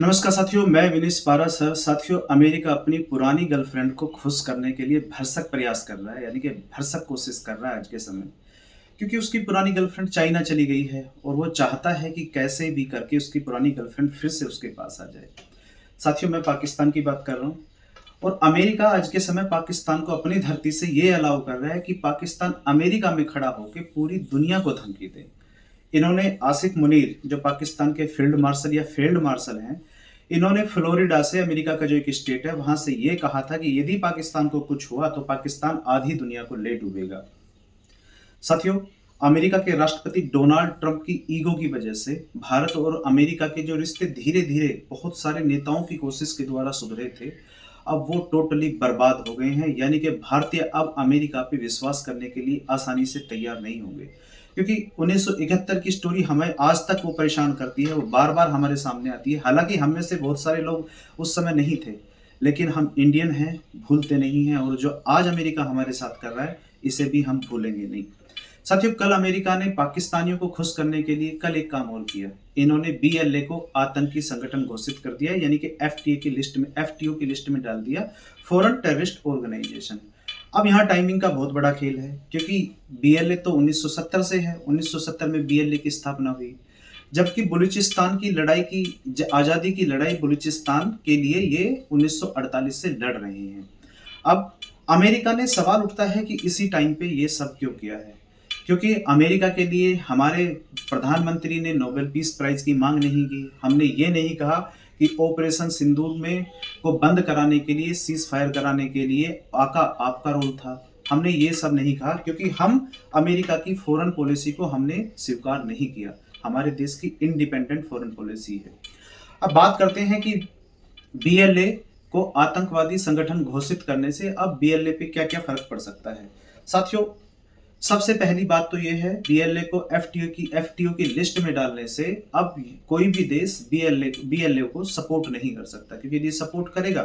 नमस्कार साथियों, मैं विनीश पारस है। साथियों, अमेरिका अपनी पुरानी गर्लफ्रेंड को खुश करने के लिए भरसक प्रयास कर रहा है, यानी कि भरसक कोशिश कर रहा है आज के समय। क्योंकि उसकी पुरानी गर्लफ्रेंड चाइना चली गई है और वो चाहता है कि कैसे भी करके उसकी पुरानी गर्लफ्रेंड फिर से उसके पास आ जाए। साथियों, मैं पाकिस्तान की बात कर रहा हूँ और अमेरिका आज के समय पाकिस्तान को अपनी धरती से ये अलाउ कर रहा है कि पाकिस्तान अमेरिका में खड़ा होकर पूरी दुनिया को धमकी दे। इन्होंने आसिफ मुनीर, जो पाकिस्तान के फील्ड मार्शल या फील्ड मार्शल हैं, इन्होंने फ्लोरिडा से, अमेरिका का जो एक स्टेट है, वहां से ये कहा था कि यदि पाकिस्तान को कुछ हुआ तो पाकिस्तान आधी दुनिया को ले डूबेगा। साथियों, अमेरिका के राष्ट्रपति डोनाल्ड ट्रंप की ईगो की वजह से भारत और अमेरिका के जो रिश्ते धीरे धीरे बहुत सारे नेताओं की कोशिश के द्वारा सुधरे थे, अब वो टोटली बर्बाद हो गए हैं। यानी कि भारतीय अब अमेरिका पे विश्वास करने के लिए आसानी से तैयार नहीं होंगे, क्योंकि 1971 की स्टोरी हमें आज तक वो परेशान करती है, वो बार बार हमारे सामने आती है। हालांकि हम में से बहुत सारे लोग उस समय नहीं थे, लेकिन हम इंडियन हैं, भूलते नहीं हैं, और जो आज अमेरिका हमारे साथ कर रहा है इसे भी हम भूलेंगे नहीं। साथियों, कल अमेरिका ने पाकिस्तानियों को खुश करने के लिए कल एक काम और किया। इन्होंने बीएलए को आतंकी संगठन घोषित कर दिया, यानी कि एफटीए की लिस्ट में, एफटीओ की लिस्ट में डाल दिया, फॉरेन टेररिस्ट ऑर्गेनाइजेशन। अब यहाँ टाइमिंग का बहुत बड़ा खेल है, क्योंकि बीएलए तो 1970 से है। 1970 में बीएलए की स्थापना हुई, जबकि बलूचिस्तान की लड़ाई की, आज़ादी की लड़ाई बलूचिस्तान के लिए ये 1948 से लड़ रहे हैं। अब अमेरिका ने सवाल उठता है कि इसी टाइम पे ये सब क्यों किया है, क्योंकि अमेरिका के लिए हमारे प्रधानमंत्री ने नोबेल पीस प्राइज की मांग नहीं की। हमने ये नहीं कहा कि ऑपरेशन सिंदूर में को बंद कराने के लिए, सीज फायर कराने के लिए आका आपका रोल था। हमने ये सब नहीं कहा, क्योंकि हम अमेरिका की फॉरेन पॉलिसी को हमने स्वीकार नहीं किया। हमारे देश की इंडिपेंडेंट फॉरेन पॉलिसी है। अब बात करते हैं कि बीएलए को आतंकवादी संगठन घोषित करने से अब बीएलए पे क्या क्या फर्क पड़ सकता है। साथियों, सबसे पहली बात तो ये है, बीएलए को एफटीओ की लिस्ट में डालने से अब कोई भी देश बीएलए को सपोर्ट नहीं कर सकता, क्योंकि यदि सपोर्ट करेगा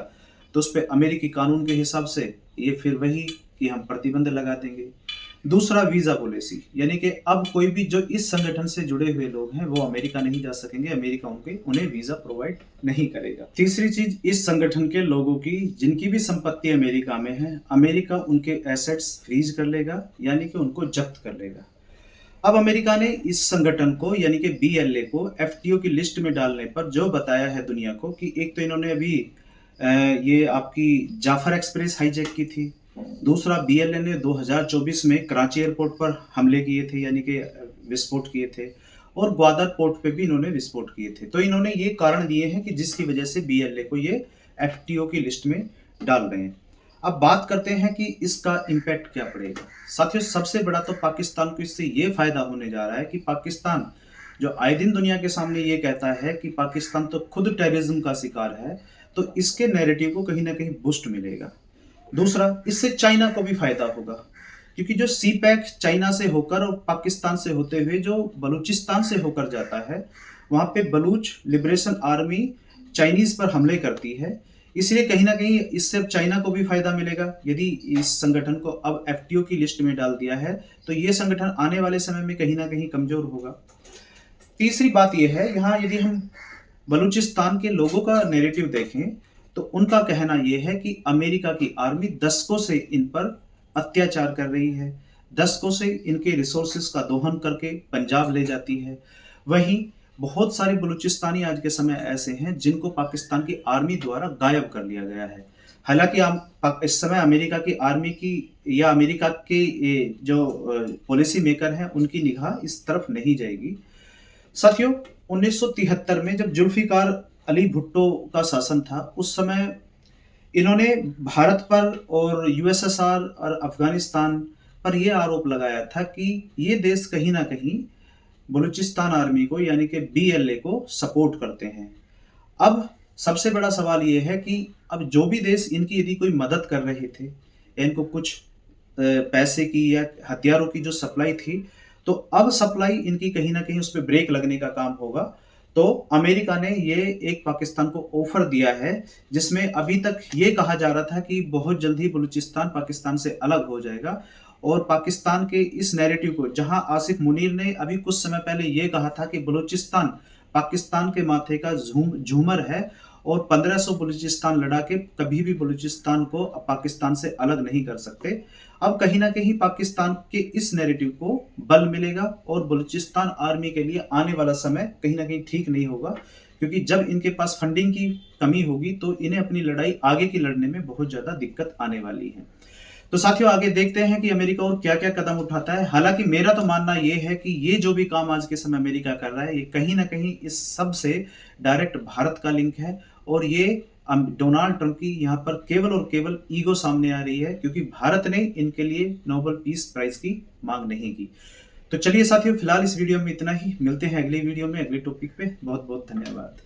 तो उस पर अमेरिकी कानून के हिसाब से ये फिर वही कि हम प्रतिबंध लगा देंगे। दूसरा, वीजा पॉलिसी, यानी कि अब कोई भी जो इस संगठन से जुड़े हुए लोग हैं वो अमेरिका नहीं जा सकेंगे, अमेरिका उन्हें वीजा प्रोवाइड नहीं करेगा। तीसरी चीज, इस संगठन के लोगों की जिनकी भी संपत्ति अमेरिका में है, अमेरिका उनके एसेट्स फ्रीज कर लेगा, यानी कि उनको जब्त कर लेगा। अब अमेरिका ने इस संगठन को, यानी कि बीएलए को, एफटीओ की लिस्ट में डालने पर जो बताया है दुनिया को कि एक तो इन्होंने अभी ये आपकी जाफर एक्सप्रेस हाईजैक की थी। दूसरा, बीएलए ने 2024 में कराची एयरपोर्ट पर हमले किए थे, यानी कि विस्फोट किए थे, और ग्वादर पोर्ट पे भी इन्होंने विस्फोट किए थे। तो इन्होंने ये कारण दिए हैं कि जिसकी वजह से बीएलए को ये एफटीओ की लिस्ट में डाल रहे हैं। अब बात करते हैं कि इसका इम्पैक्ट क्या पड़ेगा। साथियों, सबसे बड़ा तो पाकिस्तान को इससे ये फायदा होने जा रहा है कि पाकिस्तान, जो आए दिन दुनिया के सामने ये कहता है कि पाकिस्तान तो खुद टेररिज्म का शिकार है, तो इसके नैरेटिव को कहीं ना कहीं बूस्ट मिलेगा। दूसरा, इससे चाइना को भी फायदा होगा, क्योंकि जो सी पैक चाइना से होकर और पाकिस्तान से होते हुए जो बलूचिस्तान से होकर जाता है, वहां पे बलूच लिबरेशन आर्मी चाइनीज पर हमले करती है। इसलिए कहीं ना कहीं इससे चाइना को भी फायदा मिलेगा। यदि इस संगठन को अब एफटीओ की लिस्ट में डाल दिया है तो ये संगठन आने वाले समय में कहीं ना कहीं कमजोर होगा। तीसरी बात यह है, यहाँ यदि हम बलूचिस्तान के लोगों का नैरेटिव देखें तो उनका कहना यह है कि अमेरिका की आर्मी दशकों से इन पर अत्याचार कर रही है, दशकों से इनके रिसोर्सेज का दोहन करके पंजाब ले जाती है। वहीं बहुत सारे बलूचिस्तानी आज के समय ऐसे हैं जिनको पाकिस्तान की आर्मी द्वारा गायब कर लिया गया है। हालांकि हम इस समय अमेरिका की आर्मी की या अमेरिका के जो पॉलिसी मेकर हैं उनकी निगाह इस तरफ नहीं जाएगी। साथियों, 1973 में जब जुल्फिकार अली भुट्टो का शासन था, उस समय इन्होंने भारत पर और यूएसएसआर और अफगानिस्तान पर यह आरोप लगाया था कि ये देश कहीं ना कहीं बलूचिस्तान आर्मी को, यानी कि बीएलए को सपोर्ट करते हैं। अब सबसे बड़ा सवाल ये है कि अब जो भी देश इनकी यदि कोई मदद कर रहे थे, इनको कुछ पैसे की या हथियारों की जो सप्लाई थी, तो अब सप्लाई इनकी कहीं ना कहीं उस पर ब्रेक लगने का काम होगा। तो अमेरिका ने ये एक पाकिस्तान को ऑफर दिया है, जिसमें अभी तक ये कहा जा रहा था कि बहुत जल्द ही बलूचिस्तान पाकिस्तान से अलग हो जाएगा। और पाकिस्तान के इस नैरेटिव को, जहां आसिफ मुनीर ने अभी कुछ समय पहले ये कहा था कि बलूचिस्तान पाकिस्तान के माथे का झूमर है और 1500 बलूचिस्तान लड़ा के कभी भी बलूचिस्तान को पाकिस्तान से अलग नहीं कर सकते। अब कहीं न कहीं पाकिस्तान के इस नैरेटिव को बल मिलेगा और बलूचिस्तान आर्मी के लिए आने वाला समय कहीं न कहीं ठीक नहीं होगा, क्योंकि जब इनके पास फंडिंग की कमी होगी तो इन्हें अपनी लड़ाई आगे की लड़ने में बहुत ज़्यादा दिक्कत आने वाली है। तो साथियों, आगे देखते हैं कि अमेरिका और क्या-क्या कदम उठाता है। हालाँकि मेरा तो मानना ये है कि ये जो भी काम आज के समय अमेरिका कर रहा है, ये कहीं न कहीं इस सब से डायरेक्ट भारत का लिंक है और ये डोनाल्ड ट्रंप की यहाँ पर केवल और केवल ईगो सामने आ रही है, क्योंकि भारत ने इनके लिए नोबेल पीस प्राइज़ की माँग नहीं की। तो चलिए साथियों, फिलहाल इस वीडियो में इतना ही। मिलते हैं अगली वीडियो में अगले टॉपिक पे। बहुत-बहुत धन्यवाद।